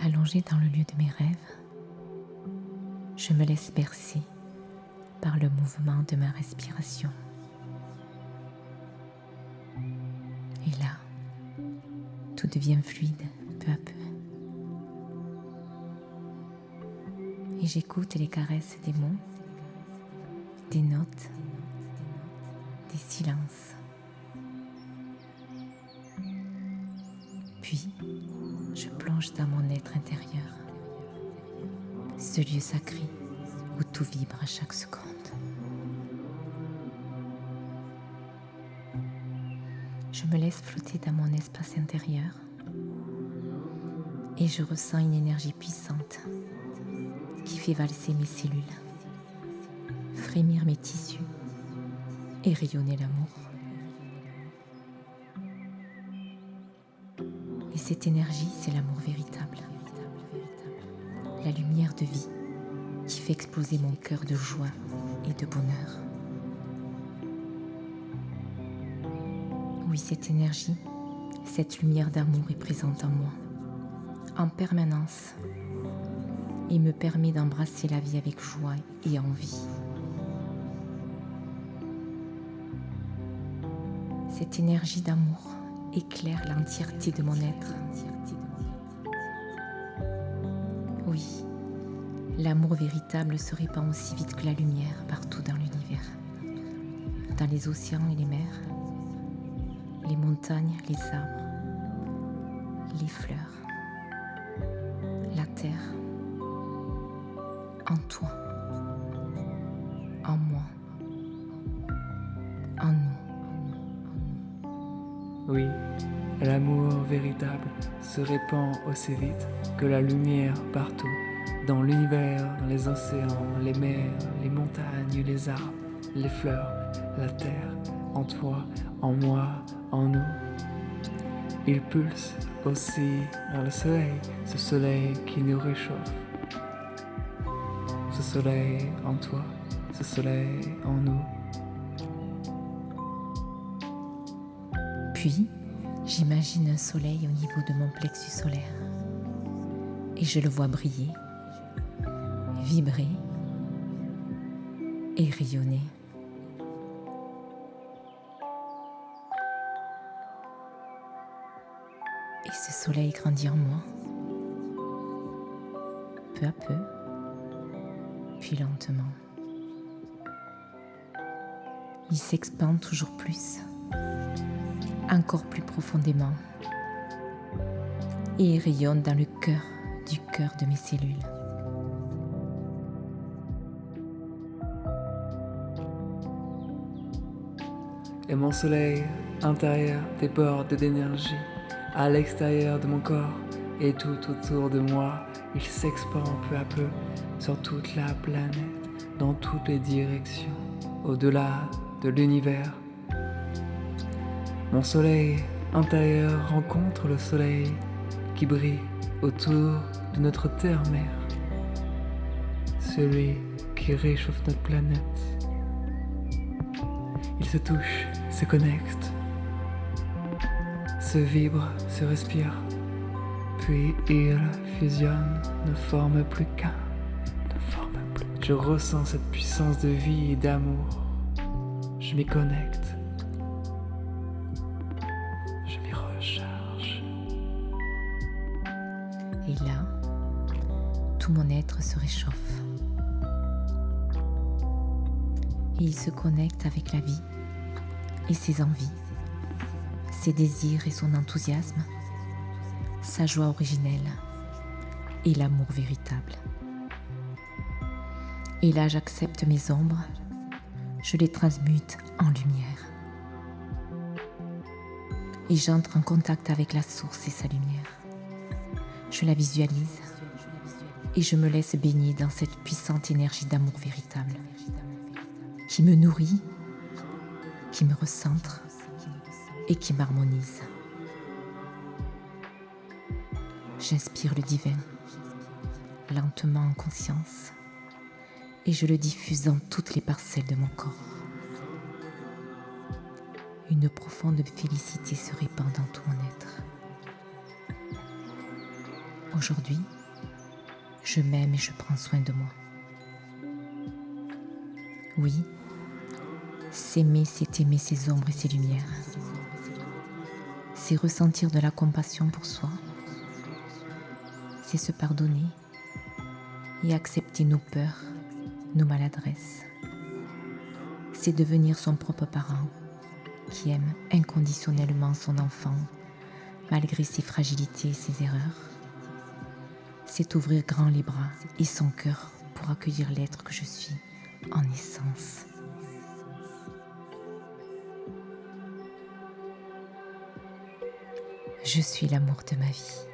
Allongée dans le lieu de mes rêves, je me laisse bercer par le mouvement de ma respiration. Et là, tout devient fluide peu à peu. Et j'écoute les caresses des mots, des notes, des silences. Puis, je plonge dans mon être intérieur, ce lieu sacré où tout vibre à chaque seconde. Je me laisse flotter dans mon espace intérieur et je ressens une énergie puissante qui fait valser mes cellules, frémir mes tissus et rayonner l'amour. Et cette énergie, c'est l'amour véritable, la lumière de vie qui fait exploser mon cœur de joie et de bonheur. Oui, cette énergie, cette lumière d'amour est présente en moi, en permanence, et me permet d'embrasser la vie avec joie et envie. Cette énergie d'amour éclaire l'entièreté de mon être. Oui, l'amour véritable se répand aussi vite que la lumière partout dans l'univers, dans les océans et les mers, les montagnes, les arbres, les fleurs, la terre, en toi, en moi, en nous. Oui, l'amour véritable se répand aussi vite que la lumière partout, dans l'univers, dans les océans, les mers, les montagnes, les arbres, les fleurs, la terre, en toi, en moi, en nous. Il pulse aussi vers le soleil, ce soleil qui nous réchauffe. Ce soleil en toi, ce soleil en nous. Puis, j'imagine un soleil au niveau de mon plexus solaire et je le vois briller, vibrer et rayonner. Et ce soleil grandit en moi, peu à peu, puis lentement. Il s'expand toujours plus, encore plus profondément, et il rayonne dans le cœur du cœur de mes cellules. Et mon soleil intérieur déborde d'énergie à l'extérieur de mon corps et tout autour de moi. Il s'expand peu à peu sur toute la planète, dans toutes les directions, au-delà de l'univers. Mon soleil intérieur rencontre le soleil qui brille autour de notre terre-mère, celui qui réchauffe notre planète. Ils se touchent, se connectent, se vibrent, se respirent, puis ils fusionnent, ne forment plus qu'un, ne forment plus. Je ressens cette puissance de vie et d'amour. Je m'y connecte. Je m'y recharge. Et là, tout mon être se réchauffe. Et il se connecte avec la vie et ses envies, ses désirs et son enthousiasme, sa joie originelle et l'amour véritable. Et là, j'accepte mes ombres, je les transmute en lumière. Et j'entre en contact avec la source et sa lumière. Je la visualise et je me laisse baigner dans cette puissante énergie d'amour véritable qui me nourrit, qui me recentre et qui m'harmonise. J'inspire le divin, lentement en conscience, et je le diffuse dans toutes les parcelles de mon corps. Une profonde félicité se répand dans tout mon être. Aujourd'hui, Je m'aime et je prends soin de moi. Oui, s'aimer, c'est aimer ses ombres et ses lumières. C'est ressentir de la compassion pour soi. C'est se pardonner et accepter nos peurs, nos maladresses. C'est devenir son propre parent qui aime inconditionnellement son enfant malgré ses fragilités et ses erreurs. C'est ouvrir grand les bras et son cœur pour accueillir l'être que je suis en essence. Je suis l'amour de ma vie.